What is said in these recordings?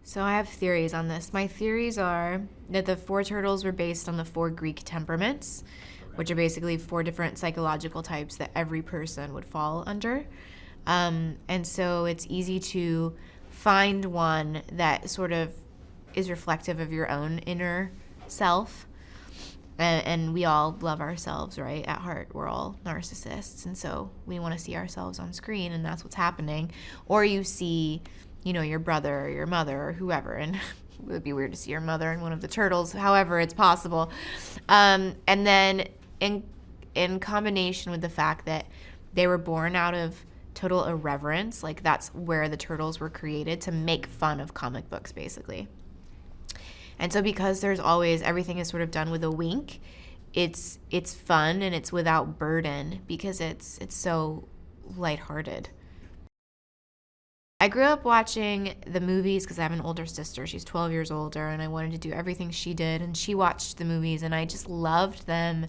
So I have theories on this. My theories are that the four turtles were based on the four Greek temperaments, which are basically four different psychological types that every person would fall under. And so it's easy to find one that sort of is reflective of your own inner self. And we all love ourselves, right? At heart, we're all narcissists. And so we want to see ourselves on screen, and that's what's happening. Or you see, your brother or your mother or whoever, and it would be weird to see your mother in one of the turtles. However, it's possible. And then in combination with the fact that they were born out of total irreverence, like that's where the turtles were created, to make fun of comic books, basically. And so because there's always, everything is sort of done with a wink, it's fun and it's without burden because it's so lighthearted. I grew up watching the movies because I have an older sister. She's 12 years older, and I wanted to do everything she did, and she watched the movies, and I just loved them.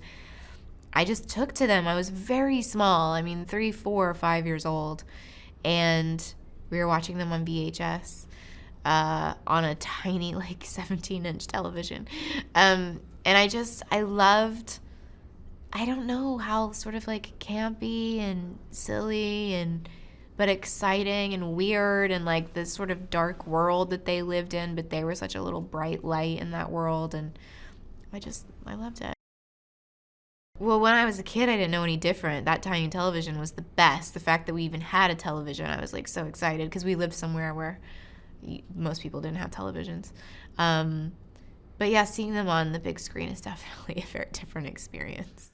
I just took to them. I was very small. I mean, 3, 4, 5 years old, and we were watching them on VHS. On a tiny, 17-inch television. And I loved, I don't know, how sort of campy and silly but exciting and weird, and this sort of dark world that they lived in, but they were such a little bright light in that world, and I loved it. Well, when I was a kid, I didn't know any different. That tiny television was the best. The fact that we even had a television, I was so excited because we lived somewhere where most people didn't have televisions. But yeah, seeing them on the big screen is definitely a very different experience.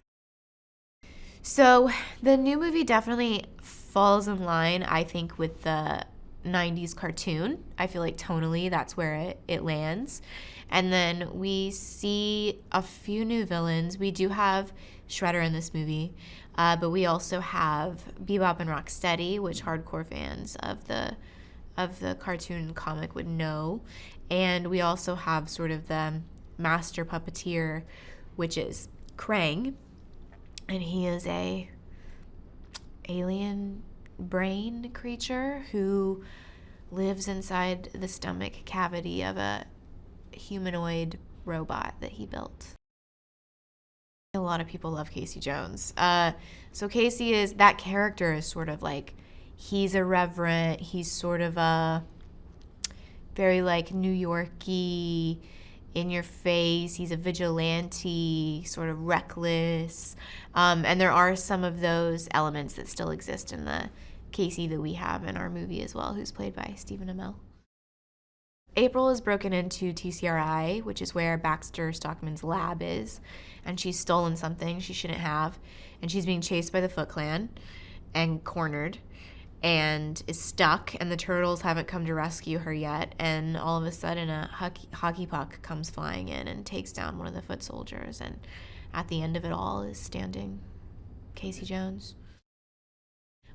So the new movie definitely falls in line, I think, with the 90s cartoon. I feel like tonally that's where it lands. And then we see a few new villains. We do have Shredder in this movie, but we also have Bebop and Rocksteady, which hardcore fans of the cartoon comic would know. And we also have sort of the master puppeteer, which is Krang, and he is a alien brain creature who lives inside the stomach cavity of a humanoid robot that he built. A lot of people love Casey Jones. So Casey that character is sort of he's irreverent. He's sort of a very New York-y, in your face. He's a vigilante, sort of reckless. And there are some of those elements that still exist in the Casey that we have in our movie as well, who's played by Stephen Amell. April is broken into TCRI, which is where Baxter Stockman's lab is, and she's stolen something she shouldn't have, and she's being chased by the Foot Clan and cornered, and is stuck, and the turtles haven't come to rescue her yet, and all of a sudden a hockey puck comes flying in and takes down one of the foot soldiers, and at the end of it all is standing Casey Jones.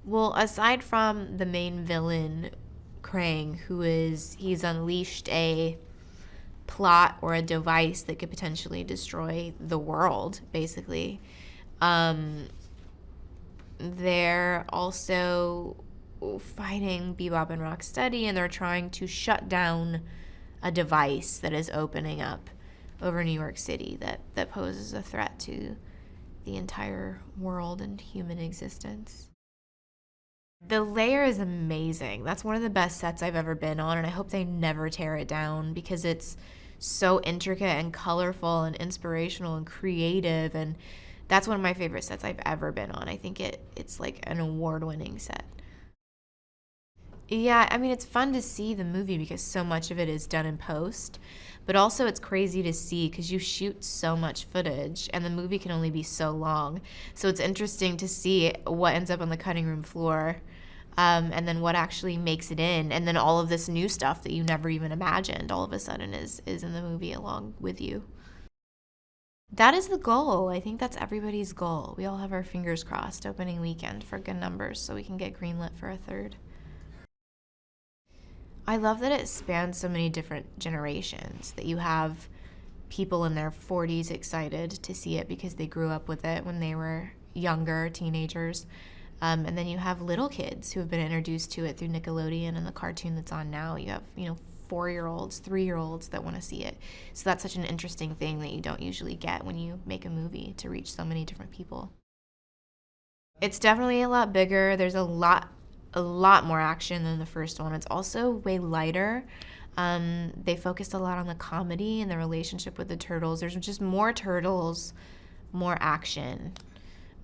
Well, aside from the main villain, Krang, he's unleashed a plot or a device that could potentially destroy the world, basically. They're also fighting Bebop and Rocksteady, and they're trying to shut down a device that is opening up over New York City that poses a threat to the entire world and human existence. The lair is amazing. That's one of the best sets I've ever been on, and I hope they never tear it down because it's so intricate and colorful and inspirational and creative, and that's one of my favorite sets I've ever been on. I think it's an award-winning set. Yeah, I mean, it's fun to see the movie because so much of it is done in post, but also it's crazy to see because you shoot so much footage and the movie can only be so long. So it's interesting to see what ends up on the cutting room floor, and then what actually makes it in, and then all of this new stuff that you never even imagined all of a sudden is in the movie along with you. That is the goal. I think that's everybody's goal. We all have our fingers crossed opening weekend for good numbers so we can get greenlit for a third. I love that it spans so many different generations, that you have people in their 40s excited to see it because they grew up with it when they were younger, teenagers. And then you have little kids who have been introduced to it through Nickelodeon and the cartoon that's on now. You have, 4-year-olds, 3-year-olds that want to see it. So that's such an interesting thing that you don't usually get when you make a movie to reach so many different people. It's definitely a lot bigger. There's a lot more action than the first one. It's also way lighter. They focused a lot on the comedy and the relationship with the turtles. There's just more turtles, more action,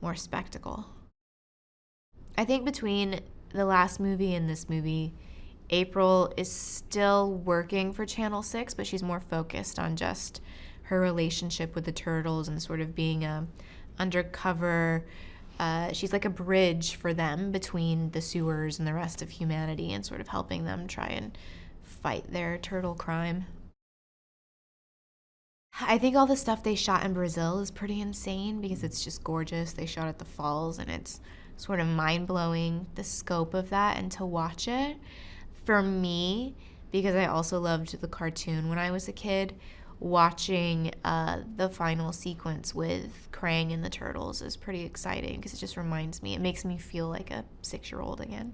more spectacle. I think between the last movie and this movie, April is still working for Channel 6, but she's more focused on just her relationship with the turtles and sort of being a undercover. She's like a bridge for them between the sewers and the rest of humanity and sort of helping them try and fight their turtle crime. I think all the stuff they shot in Brazil is pretty insane because it's just gorgeous. They shot at the falls and it's sort of mind-blowing, the scope of that, and to watch it, for me, because I also loved the cartoon when I was a kid, watching the final sequence with Krang and the turtles is pretty exciting because it just reminds me, it makes me feel like a 6-year-old again.